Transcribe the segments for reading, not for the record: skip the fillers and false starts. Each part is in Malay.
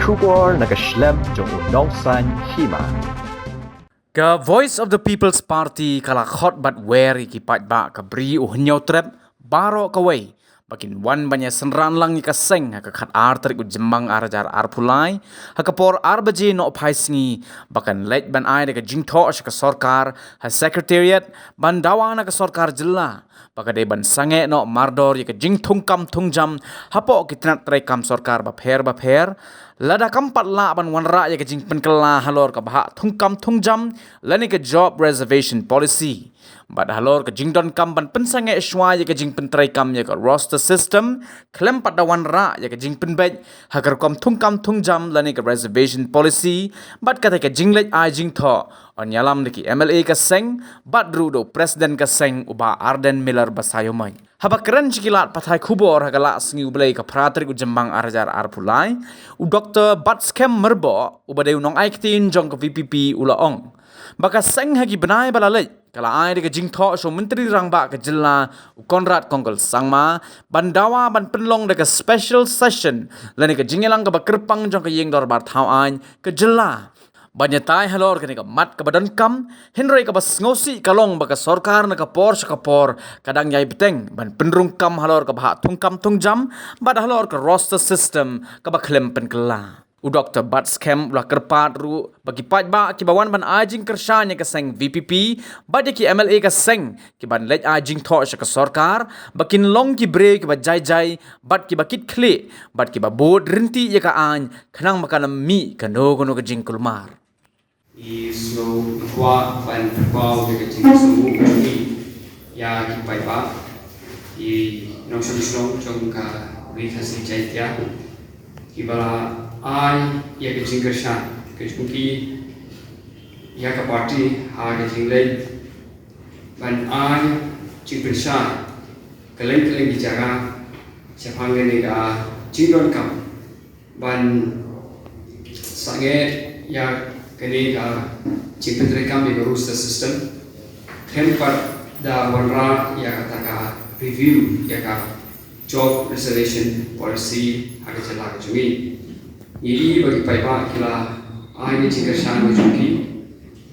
Kubor nakaslem jong unongsan hima. Ka Voice of the People's Party kala khot bat weri ki pat ba ka bri u hnyau trep baro ka wei bakin wan banya senran lang ni ka seng ka khat ar tarik u jembang arajar ar pulai ha ka por ar baje no phaisngi bakan let ban ai ka jingtho ka sarkar ha secretariat ban dawana ka sarkar jilla pakade ban sange no mardor ka jingthung kam thungjam hapo kitnat trai kam sarkar ba pher lada kampat la ban wanra ya ka jing penkela halor ka bah thungkam thungjam lani ka job reservation policy bad halor ka jingdon kam ban pensange shwa ya ka jing pentrai kam ya ka roster system klem pada wanra ya ka jing penbej hakar kam thungkam thungjam lani ka reservation policy bad kata ka jinglet ai jingtho on yalam deki MLA ka seng bad rudo president ka seng uba Arden Miller basayomai haba keren cikilat pathai kubor hagala sengi ublei ka pratrik u jembang arajar arpulai u Dr. Batskem merbo ubade unong aiktin jong ka VPP ulaong baka seng hagi benai balalej kala ai de jingtho so menteri rangba ka jilla u Konrad Kongkol sangma bandawa ban penlong de ka special session lani ka jingelang ka bakerpang jong ka yeng dorbar thau ai ka jilla banyatai halor kani ka mat ka badan kam henry ka bas ngosi kalong baka sarkar na ka por kadang yai beteng ban penrung kam halor ka bah thungkam thungjam bad halor ka roster system ka baklem penkela u Dr. Batskem ulah kerpat ru bagi pat ba ki bawan ban ajing kersyanya ka seng VPP bad ki MLA ka seng ki ban let ajing tho ka sarkar bakin long ki break ba jai bad ki bakit kle bad ki ba bod rinti ya ka an khanang makanam mi ka no ka jing kulmar I slow kwa ban pau de ke semu ni ya ki pai ba I nong slong jong ka ri khasi chai tia ki bala ai ya ke jing kershan ke ki ya ka party ha ke jing le ban ai jing kershan keleng di jaga siapang ni ga jing kam ban sange ya kini ka jing kam di roster system tempat da wanra ya kata ka review ya ka job reservation policy aga chala ka jungi ini bagi paipa kila ai ni jing kershan mo jungi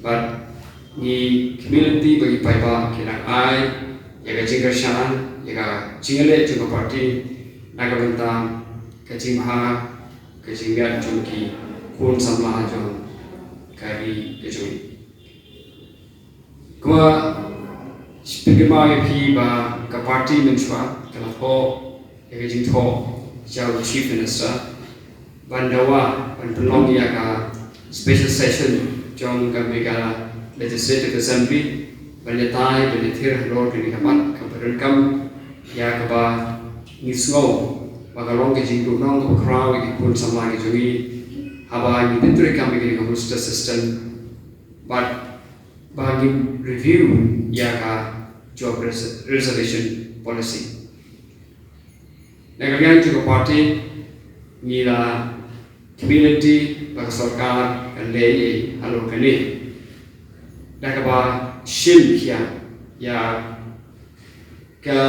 but ni community bagi paipa kila ai ya ka jing kershan ya ka jingale juga party naga bentang ka jing ha ka jing ya jungi kun samla jong kari kejui. Kuma speaker ba pi ba ka party menchwa kala ho ya jing tho jau chief minister bandawa ban pelong ya ka special session jong ka megala legislative assembly banyatai banyathir lor ke kapat ka berengkam ya ka ba nisgo ba ka long ke jing du nong ko kraw ke kun samla ke jui haba ni pinture kam begini ka roster system but bagi review ya ka job reservation policy negara juga party ni la community baka sarkar kan lei halo kani daga ba shil ya ka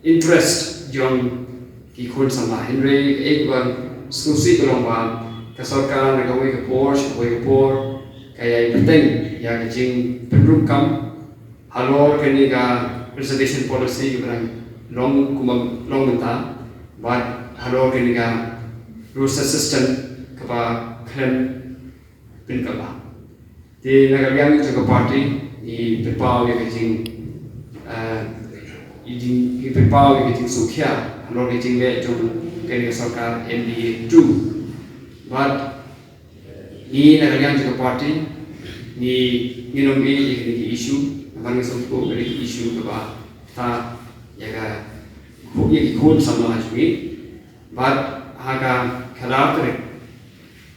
interest jong ki kun sama henry ekwan susi kolong ba ka sarkar na gawai ka por kaya penting ya jing penrung kam halor kani ka reservation policy ka barang long menta but halor kani ka roster system ka ba klan pin ka ba di nagariang juga party I berpau ya jing I berpau ya jing sukhya halor ka jing le jong kani ka sarkar NDA 2 but ni nagariang juga party ni nombi ini isu namanya sumpu dari isu keba ta ya ka ya ikut sama lagi but haga karakter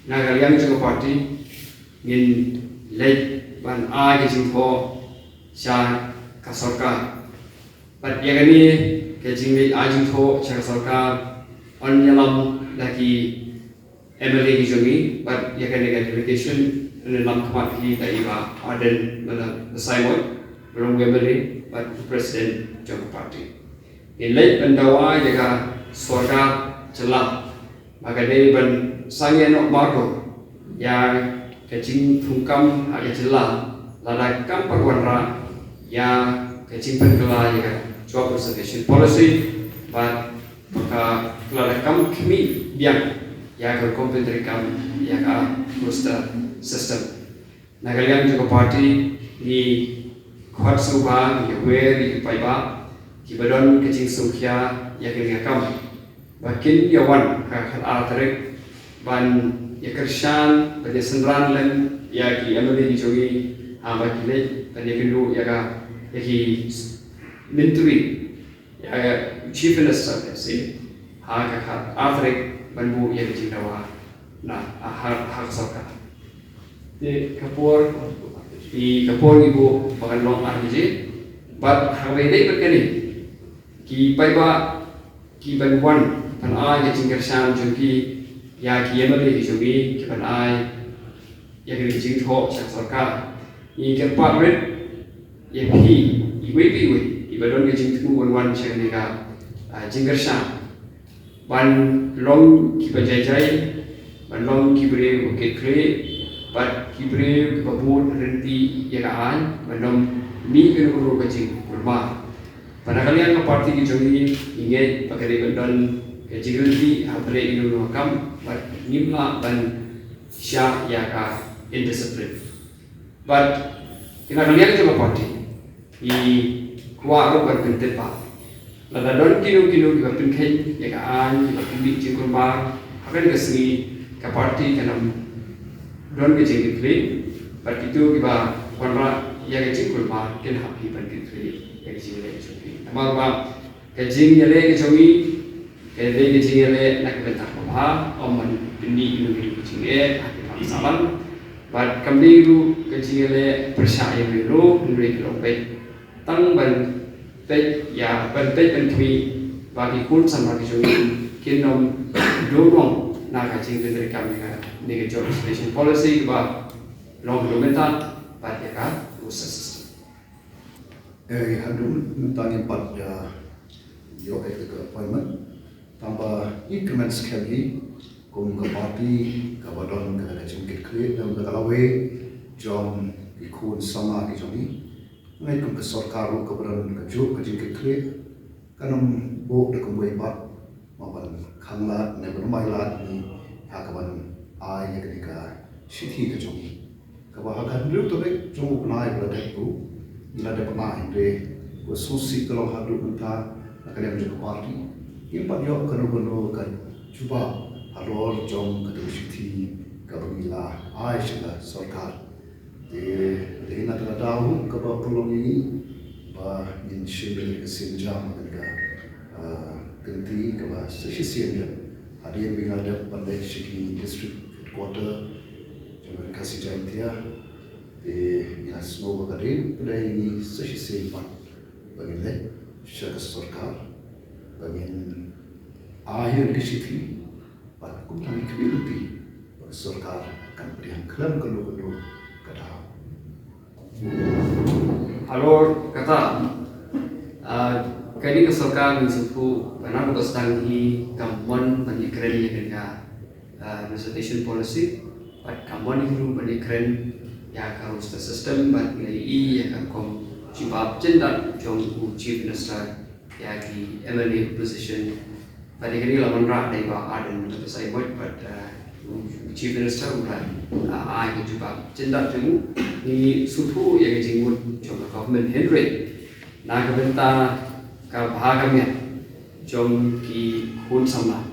nagariang juga party ngin lek ban a ke jingho sha ka sarkar but ya kani ke jingli a jingho sha ka sarkar on yalam lagi MLA Gijoni, but ya kan dengan delegation dalam kemat hi dari ba Arden dalam Simon belum MLA but President Jom Party. Ini pendawa jaga suara celah maka dia ban sange nok margo ya kecing thungkam aga jela lada kam perwanra ya kecing perkela ya job preservation policy but maka lada kam kami biang ya ke komputer kam ya ka poster system nagalian juga party di kuat subang ya wer di paiba di badan kecing sungkia ya ke kam bakin yawan ka khal tarik ban ya kershan pada senran len ya ki amali di jogi baki le pada kindu ya ka ya ki menteri ya chief minister si ka khal tarik ban bu ya ki dawa na hak sokka de kapor ibu bakan long arje bat hawe dei berkani ki paiba ki ban wan pan ai ke kershan jogi ya ki amali di jogi ki ban ai ya ki jing tho sak sarkar i ke pat rit ya pi i we i badon ke jing tu wan sak ni ka jing kershan ban long ki bajai ban long ki bre ke kre bat ki bre babut renti ya ka ai ban long mi ke ro ke jing kurma pada kalian ke parti ki jogi inge pakai bandon ke jigulti apre inu kam but nimla ban sya ya ka indiscipline but kina kalian ke parti I kuwa ro kan pentet pa lada don kinu ki bapin kai ya ka an ki bapin bi jingul ba akan ke sini ke parti kanam don ke jingul but itu ki ba konra ya ke jingul ba ken happy ban ke ya ke jingul amal ba ke jing yale ke jogi ke le ke jing yale nak bentak ba omon bini inu ke jing e ak salam but kami ru ke jing yale percaya ru ndre ke lope tang ban te ya ban te ban kmi bagi kun sama ke jogi kinom dorong na ka jing ke kami ka ni ke job station policy ba long domenta ba ya ka usus hadum tanya pat yo ke appointment tambah increments kali kum ke parti ke badan ke ada jungkit klik dan ke lawe jom ikut sama ke joni ngai kum ke sarkar ke badan ke juk ke jungkit klik kanam bok de kum pat maban khanglat ne ban mai lat ni ha ke ban ai ke ka sithi ke joni ke ba kan lu to be jong nai ba de ku ila de pernah Andre susi kalau hadu unta nakaliam juga parti impat yo kanu kan cuba halor jom kadu sithi kabila aisha sarkar de ina tahu kaba pelong ini ba min shibel kesinjam ga ganti kaba sesisian hadir bingada pandai shiki district headquarter jalan kasih jaitia ya semoga kadir pada ini sesi pak bagaimana syarikat sarkar bagaimana akhir ke situ pada kumpulan community sarkar akan berikan klaim kalau kata halo kata kini ke sarkar ni suku benar betul sedang di kampung penyekren yang dengan reservation policy but kampung itu penyekren ya kalau sistem bat nilai ya kan kom cibab jendak jom chief minister ya ki MLA position pada kini lawan rak dari ba adan untuk saya buat but chief minister bukan ai ki cibab jendak jemu ni sutu ya ki jingmut jom government Henry na ka benta ka bhagamnya jom ki hun sama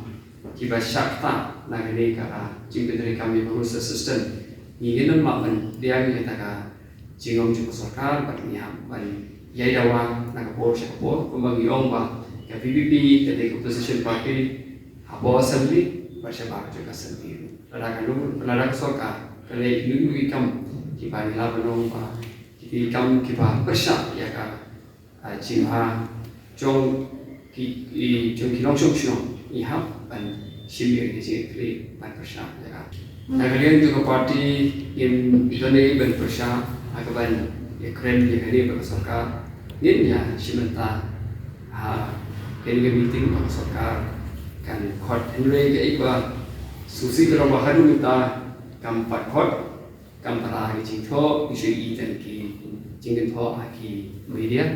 ki ba syakta na kini ka jingpet dari kami proses system ni genon makan dia kita ka jingom cukup sarkar bat ni ban yai dawa na ka por syak por kumbang yong ba ka PPP ka de opposition party abo assembly ba sya ba ka assembly lada ka lu lada ka sarkar ka le nu kam ki ba ni la banong ba ki kam ki ba persya ya ka jingha jong ki long shong shong i hap ban shimir ki ji ban persya ya ka kalian juga parti yang ini berpersah akaban ya keren ya ini bersarkar ini ya simenta kini meeting bersarkar kan court Henry ke iba susi kalau baharu kita kampat kot kampara ki jingtho isu i dan ki jingin tho aki media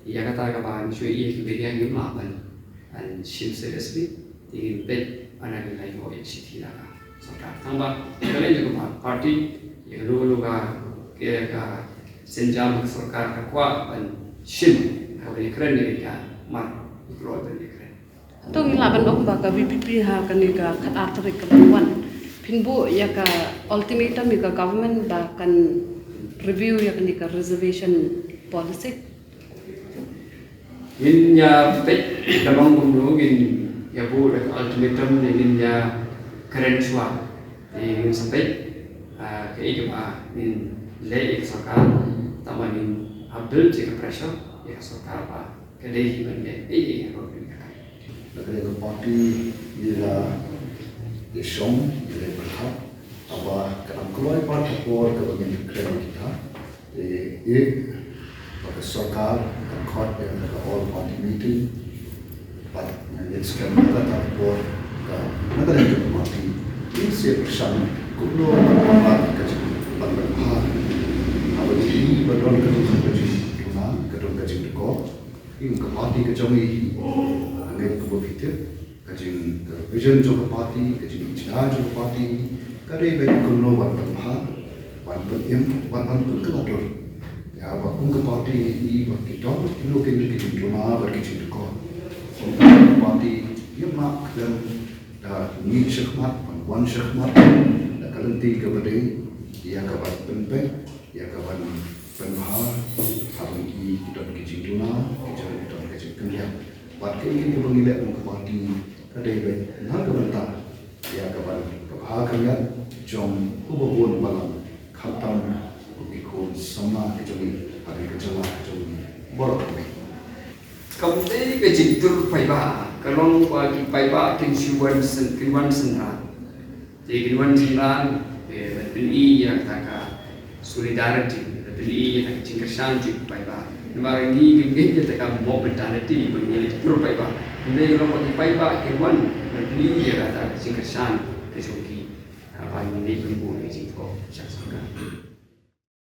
ya kata kapan isu i ki media ngim laban and shim seriously tingin bet anak nilai ho eksiti lah sarkar tambah kalian juga parti yang dulu ka senjam sarkar ka kwa and shim habis keren ni ka mat ikro beri keren Tong ilaban dok baga BPP ha kaniga khat atrik kawan pinbu ya ka ultimatum ya ka government ba kan review ya kaniga reservation policy in ya pet damang gumlu in ya bu ultimatum in ya keren suah in sampai ke ikma in le sarkar taman in abdul jika pressure ya sarkar ba kedai bende ro Negara parti ialah Isong, ialah berhak apa dalam keluar parti por kebanyakan kerana kita pada sarkar dan khot yang ada all party meeting pada yang sekarang kita por negara yang parti ini siap bersama kulo apa kerja berhak apa ini berdon kerja cuma kerja dekor ini ke parti kerja ini Ngai kubo kita, kajing vision juga parti, kajing cina juga parti, kadai baik kuno wan bermah, wan berim, wan berkelotor. Ya, waktu ke parti ini waktu itu, ini kini rumah berkecil dekor. Parti ia mak dan ni sykhmat, wan sykhmat, dan kalian tiga berdei, ia kawan penpek, ia kawan penbahar, hari ini kita berkecil rumah, kita berkecil kerja. Parti ini pemilihan muka parti kadai baik nak kebentar ya kawan kebahagiaan jom ubahun balam khatam ikut sama kecuali hari kecuali borok baik. Kamu tadi kejitur payah, kalau bagi payah kinsuan senra, jadi kinsuan senra, beli yang tak solidarity, beli yang tak cingkersan juga payah. Nampak ini kita tak mau mentaliti bagi jitur payah. Jadi kalau bagi payah kinsuan beli yang tak cingkersan, kecuali apa ini pun boleh jitur, saya